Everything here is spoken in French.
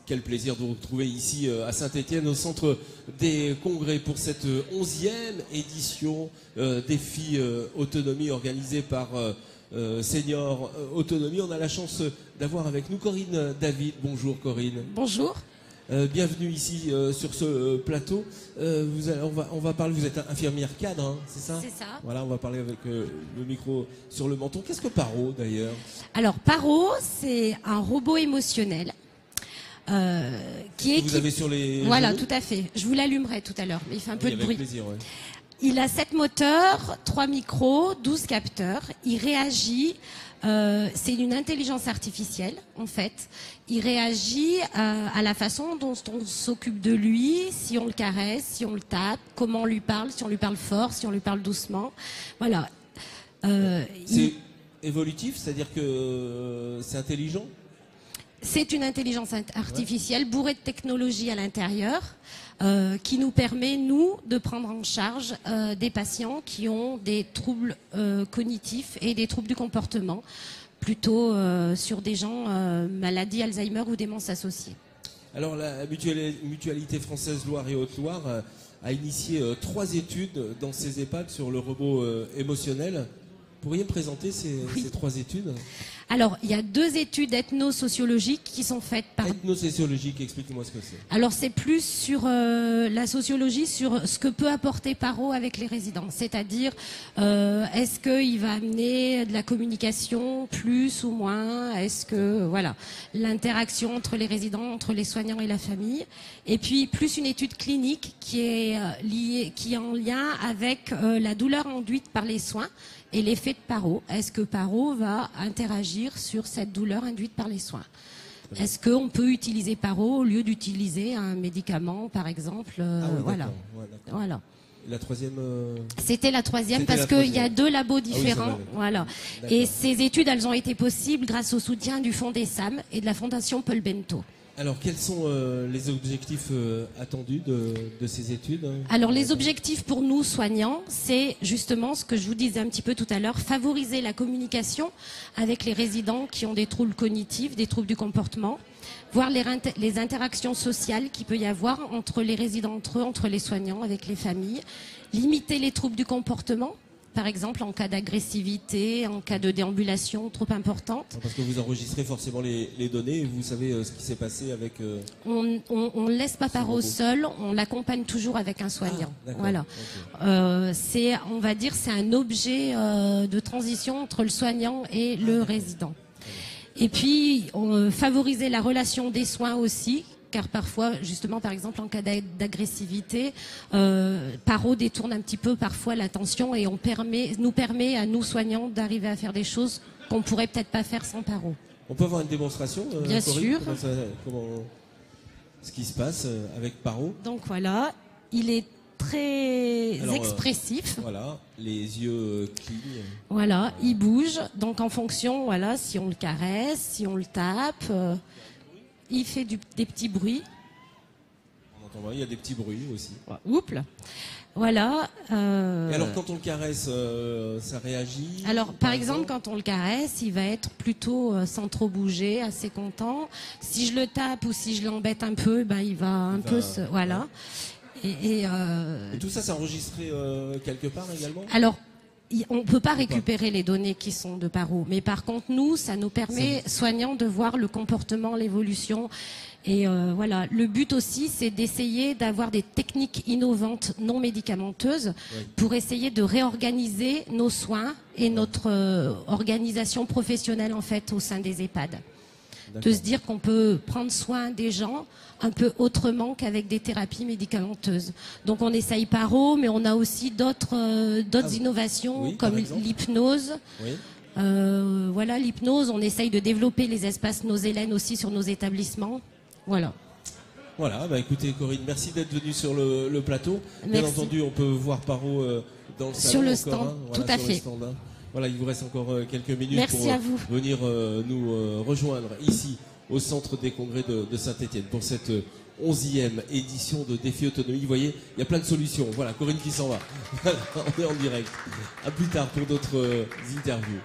Quel plaisir de vous retrouver ici à Saint-Étienne au centre des congrès pour cette 11e édition Défi Autonomie organisée par Senior Autonomie. On a la chance d'avoir avec nous Corinne David. Bonjour Corinne. Bonjour. Bienvenue ici sur ce plateau. On va parler, vous êtes infirmière cadre, hein, c'est ça? C'est ça. Voilà, on va parler avec le micro sur le menton. Qu'est-ce que Paro d'ailleurs? Alors Paro, c'est un robot émotionnel. Vous avez sur les... Voilà, genoux? tout à fait. Je vous l'allumerai tout à l'heure, mais il fait un peu de bruit. Plaisir, ouais. Il a 7 moteurs, 3 micros, 12 capteurs. Il réagit, c'est une intelligence artificielle en fait. Il réagit à la façon dont on s'occupe de lui, si on le caresse, si on le tape, comment on lui parle, si on lui parle fort, si on lui parle doucement. Voilà. C'est évolutif, c'est-à-dire que c'est intelligent? C'est une intelligence artificielle bourrée de technologie à l'intérieur qui nous permet, nous, de prendre en charge des patients qui ont des troubles cognitifs et des troubles du comportement, plutôt sur des gens maladie Alzheimer ou démence associée. Alors la mutualité française Loire et Haute-Loire a initié 3 études dans ces EHPAD sur le robot émotionnel. Vous pourriez me présenter ces 3 études? Alors, il y a 2 études ethno-sociologiques qui sont faites par... Ethno-sociologique, expliquez-moi ce que c'est. Alors, c'est plus sur la sociologie, sur ce que peut apporter Paro avec les résidents. C'est-à-dire, est-ce qu'il va amener de la communication plus ou moins? Est-ce que, voilà, l'interaction entre les résidents, entre les soignants et la famille. Et puis, plus une étude clinique qui est en lien avec la douleur induite par les soins et l'effet de Paro. Est-ce que Paro va interagir sur cette douleur induite par les soins? Est-ce qu'on peut utiliser Paro au lieu d'utiliser un médicament, par exemple? Voilà. Voilà. Et la troisième C'était la troisième parce qu'il y a 2 labos différents. Voilà. Et ces études, elles ont été possibles grâce au soutien du Fonds des SAM et de la Fondation Paul Bento. Alors, quels sont les objectifs attendus de ces études? Alors, les objectifs pour nous, soignants, c'est justement ce que je vous disais un petit peu tout à l'heure, favoriser la communication avec les résidents qui ont des troubles cognitifs, des troubles du comportement, voir les interactions sociales qu'il peut y avoir entre les résidents entre eux, entre les soignants, avec les familles, limiter les troubles du comportement, par exemple en cas d'agressivité, en cas de déambulation trop importante. Parce que vous enregistrez forcément les données et vous savez ce qui s'est passé avec... On ne laisse pas Paro seul, on l'accompagne toujours avec un soignant. Voilà. Okay. On va dire, c'est un objet de transition entre le soignant et le résident. Et puis, favoriser la relation des soins aussi, car parfois, justement, par exemple, en cas d'agressivité, Paro détourne un petit peu parfois l'attention et nous permet à nous soignants d'arriver à faire des choses qu'on pourrait peut-être pas faire sans Paro. On peut avoir une démonstration? Bien sûr. Ce qui se passe avec Paro? Donc voilà, il est très expressif. Voilà, les yeux clignent. Voilà, il bouge. Donc en fonction, voilà, si on le caresse, si on le tape... il fait des petits bruits. On entend bien, il y a des petits bruits aussi. Oups. Voilà. Et alors, quand on le caresse, ça réagit? Alors, par exemple, quand on le caresse, il va être plutôt sans trop bouger, assez content. Si je le tape ou si je l'embête un peu, il va un peu se... Voilà. Et tout ça, c'est enregistré quelque part également? Alors, on ne peut pas récupérer les données qui sont de Paro, mais par contre, nous, ça nous permet, soignants, de voir le comportement, l'évolution. Et voilà, le but aussi, c'est d'essayer d'avoir des techniques innovantes non médicamenteuses pour essayer de réorganiser nos soins et notre organisation professionnelle, en fait, au sein des EHPAD. De se dire qu'on peut prendre soin des gens un peu autrement qu'avec des thérapies médicamenteuses. Donc on essaye Paro, mais on a aussi d'autres innovations comme l'hypnose. Oui. Voilà, l'hypnose, on essaye de développer les espaces Nosélène aussi sur nos établissements. Voilà. Voilà, écoutez Corinne, merci d'être venue sur le plateau. Bien entendu, on peut voir Paro dans le salon. Sur le stand, tout à fait. Voilà, il vous reste encore quelques minutes Merci pour venir nous rejoindre ici au centre des congrès de Saint-Étienne pour cette 11e édition de Défi Autonomie. Vous voyez, il y a plein de solutions. Voilà, Corinne qui s'en va. Voilà, on est en direct. À plus tard pour d'autres interviews.